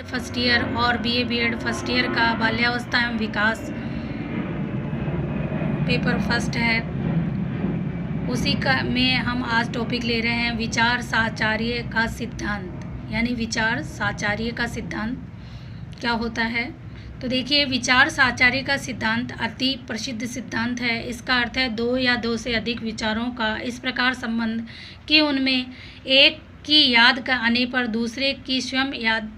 First year और BA BEd first year का बाल्यावस्था एवं विकास पेपर फर्स्ट है, उसी का में हम आज टॉपिक ले रहे हैं विचार साचार्य का सिद्धांत। यानी विचार साचार्य का सिद्धांत क्या होता है। तो देखिए, विचार साचार्य का सिद्धांत अति प्रसिद्ध सिद्धांत है। इसका अर्थ है दो या दो से अधिक विचारों का इस प्रकार संबंध कि उनमें एक की याद का आने पर दूसरे की स्वयं याद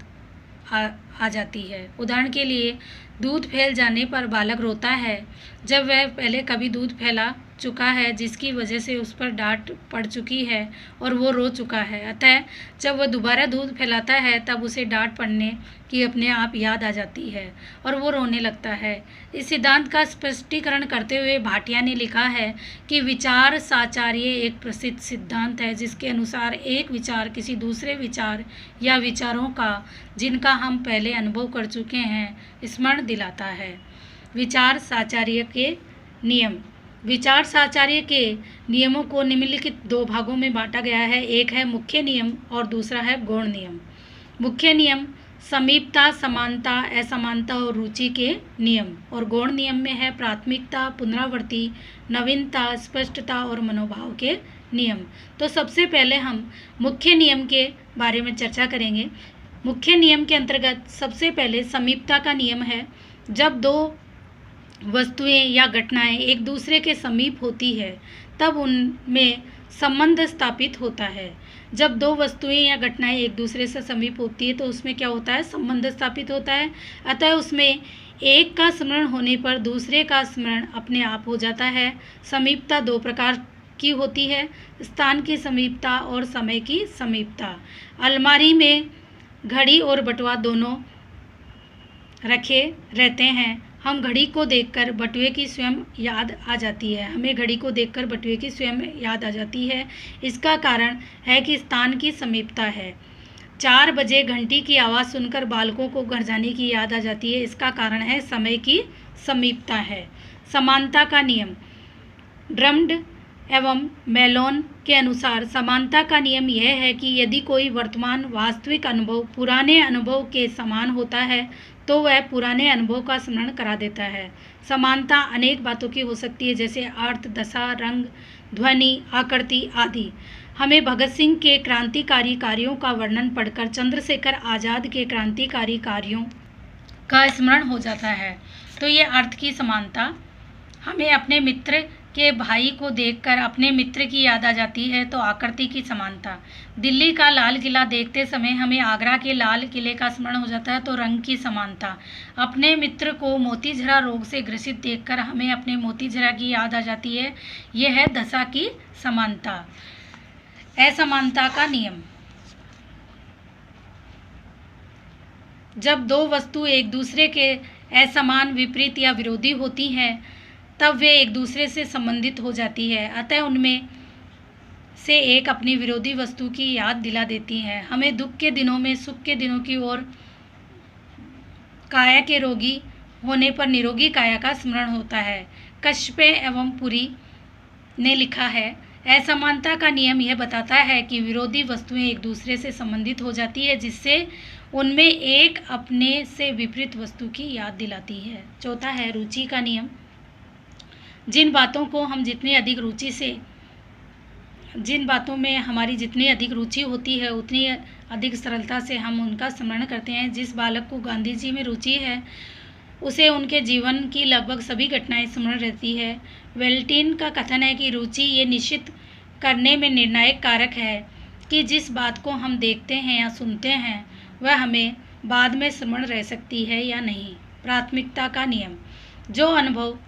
आ जाती है। उदाहरण के लिए, दूध फैल जाने पर बालक रोता है जब वह पहले कभी दूध फैला चुका है, जिसकी वजह से उस पर डांट पड़ चुकी है और वो रो चुका है। अतः जब वह दोबारा दूध फैलाता है तब उसे डांट पड़ने की अपने आप याद आ जाती है और वो रोने लगता है। इस सिद्धांत का स्पष्टीकरण करते हुए भाटिया ने लिखा है कि विचार साचार्य एक प्रसिद्ध सिद्धांत है जिसके अनुसार एक विचार किसी दूसरे विचार या विचारों का जिनका हम पहले अनुभव कर चुके हैं स्मरण दिलाता है। विचार साचार्य के नियम। विचार साचार्य के नियमों को निम्नलिखित दो भागों में बांटा गया है। एक है मुख्य नियम और दूसरा है गौण नियम। मुख्य नियम समीपता, समानता, असमानता और रुचि के नियम, और गौण नियम में है प्राथमिकता, पुनरावृत्ति, नवीनता, स्पष्टता और मनोभाव के नियम। तो सबसे पहले हम मुख्य नियम के बारे में चर्चा करेंगे। मुख्य नियम के अंतर्गत सबसे पहले समीपता का नियम है। जब दो वस्तुएं या घटनाएं एक दूसरे के समीप होती है तब उनमें संबंध स्थापित होता है। जब दो वस्तुएं या घटनाएं एक दूसरे से समीप होती है तो उसमें क्या होता है, संबंध स्थापित होता है। अतः उसमें एक का स्मरण होने पर दूसरे का स्मरण अपने आप हो जाता है। समीपता दो प्रकार की होती है, स्थान की समीपता और समय की समीपता। अलमारी में घड़ी और बटुआ दोनों रखे रहते हैं। हम घड़ी को देखकर बटुए की स्वयं याद आ जाती है। हमें घड़ी को देखकर बटुए की स्वयं याद आ जाती है। इसका कारण है कि स्थान की समीपता है। 4 बजे घंटी की आवाज़ सुनकर बालकों को घर जाने की याद आ जाती है। इसका कारण है समय की समीपता है। समानता का नियम। ड्रम्ड एवं मेलोन के अनुसार समानता का नियम यह है कि यदि कोई वर्तमान वास्तविक अनुभव पुराने अनुभव के समान होता है तो वह पुराने अनुभव का स्मरण करा देता है। समानता अनेक बातों की हो सकती है, जैसे अर्थ, दशा, रंग, ध्वनि, आकृति आदि। हमें भगत सिंह के क्रांतिकारी कार्यों का वर्णन पढ़कर चंद्रशेखर आज़ाद के क्रांतिकारी कार्यों का स्मरण हो जाता है। तो ये अर्थ की समानता। हमें अपने मित्र के भाई को देखकर अपने मित्र की याद आ जाती है, तो आकृति की समानता। दिल्ली का लाल किला देखते समय हमें आगरा के लाल किले का स्मरण हो जाता है, तो रंग की समानता। अपने मित्र को मोतीझरा रोग से ग्रसित देखकर हमें अपने मोतीझरा की याद आ जाती है, यह है दशा की समानता। असमानता का नियम। जब दो वस्तु एक दूसरे के असमान, विपरीत या विरोधी होती हैं तब वे एक दूसरे से संबंधित हो जाती है। अतः उनमें से एक अपनी विरोधी वस्तु की याद दिला देती है। हमें दुख के दिनों में सुख के दिनों की ओर काया के रोगी होने पर निरोगी काया का स्मरण होता है। कश्यप एवं पुरी ने लिखा है, असमानता का नियम यह बताता है कि विरोधी वस्तुएं एक दूसरे से संबंधित हो जाती है, जिससे उनमें एक अपने से विपरीत वस्तु की याद दिलाती है। चौथा है रुचि का नियम। जिन बातों में हमारी जितनी अधिक रुचि होती है उतनी अधिक सरलता से हम उनका स्मरण करते हैं। जिस बालक को गांधी जी में रुचि है उसे उनके जीवन की लगभग सभी घटनाएं स्मरण रहती है। वेल्टिन का कथन है कि रुचि ये निश्चित करने में निर्णायक कारक है कि जिस बात को हम देखते हैं या सुनते हैं वह हमें बाद में स्मरण रह सकती है या नहीं। प्राथमिकता का नियम। जो अनुभव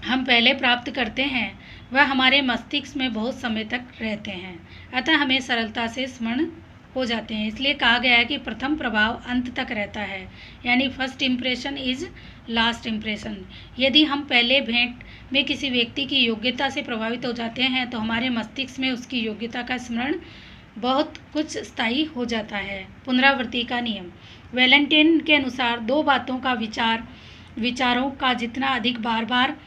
हम पहले प्राप्त करते हैं वह हमारे मस्तिष्क में बहुत समय तक रहते हैं, अतः हमें सरलता से स्मरण हो जाते हैं। इसलिए कहा गया है कि प्रथम प्रभाव अंत तक रहता है, यानी first impression is last impression. यदि हम पहले भेंट में किसी व्यक्ति की योग्यता से प्रभावित हो जाते हैं तो हमारे मस्तिष्क में उसकी योग्यता का स्मरण बहुत कुछ स्थायी हो जाता है। पुनरावृत्ति का नियम। वैलेंटाइन के अनुसार दो बातों का विचारों का जितना अधिक बार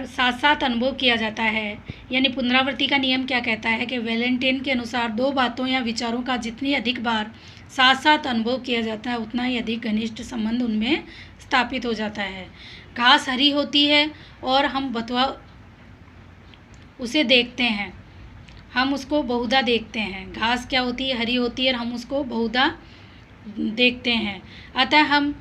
साथ साथ अनुभव किया जाता है, यानी पुनरावृत्ति का नियम क्या कहता है कि वैलेंटाइन के अनुसार दो बातों या विचारों का जितनी अधिक बार साथ साथ अनुभव किया जाता है, उतना ही अधिक घनिष्ठ संबंध उनमें स्थापित हो जाता है। घास हरी होती है और हम बथुआ उसे देखते हैं, हम उसको बहुधा देखते हैं। घास क्या होती है? हरी होती है और हम उसको बहुधा देखते हैं। अतः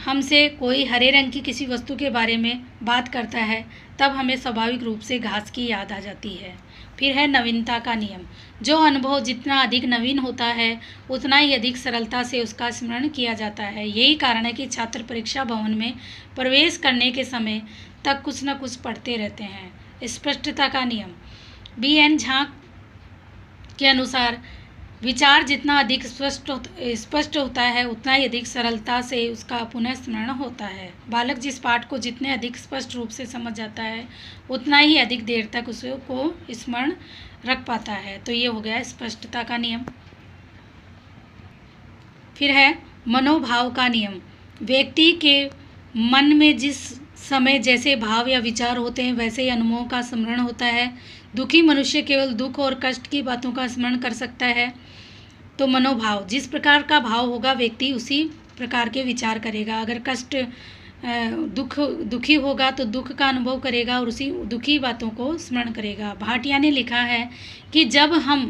हमसे कोई हरे रंग की किसी वस्तु के बारे में बात करता है तब हमें स्वाभाविक रूप से घास की याद आ जाती है। फिर है नवीनता का नियम। जो अनुभव जितना अधिक नवीन होता है उतना ही अधिक सरलता से उसका स्मरण किया जाता है। यही कारण है कि छात्र परीक्षा भवन में प्रवेश करने के समय तक कुछ न कुछ पढ़ते रहते हैं। स्पष्टता का नियम। B.N. झा के अनुसार विचार जितना अधिक स्पष्ट होता है उतना ही अधिक सरलता से उसका पुनः स्मरण होता है। बालक जिस पाठ को जितने अधिक स्पष्ट रूप से समझ जाता है उतना ही अधिक देर तक उसको स्मरण रख पाता है। तो ये हो गया स्पष्टता का नियम। फिर है मनोभाव का नियम। व्यक्ति के मन में जिस समय जैसे भाव या विचार होते हैं वैसे ही अनुभवों का स्मरण होता है। दुखी मनुष्य केवल दुख और कष्ट की बातों का स्मरण कर सकता है। तो मनोभाव, जिस प्रकार का भाव होगा व्यक्ति उसी प्रकार के विचार करेगा। अगर दुखी होगा तो दुख का अनुभव करेगा और उसी दुखी बातों को स्मरण करेगा। भाटिया ने लिखा है कि जब हम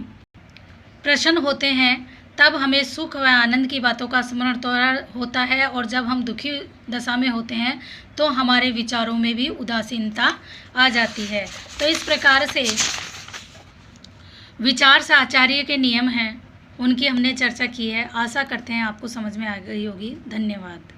प्रसन्न होते हैं तब हमें सुख व आनंद की बातों का स्मरण होता है और जब हम दुखी दशा में होते हैं तो हमारे विचारों में भी उदासीनता आ जाती है। तो इस प्रकार से विचार साचार्य के नियम हैं, उनकी हमने चर्चा की है। आशा करते हैं आपको समझ में आ गई होगी। धन्यवाद।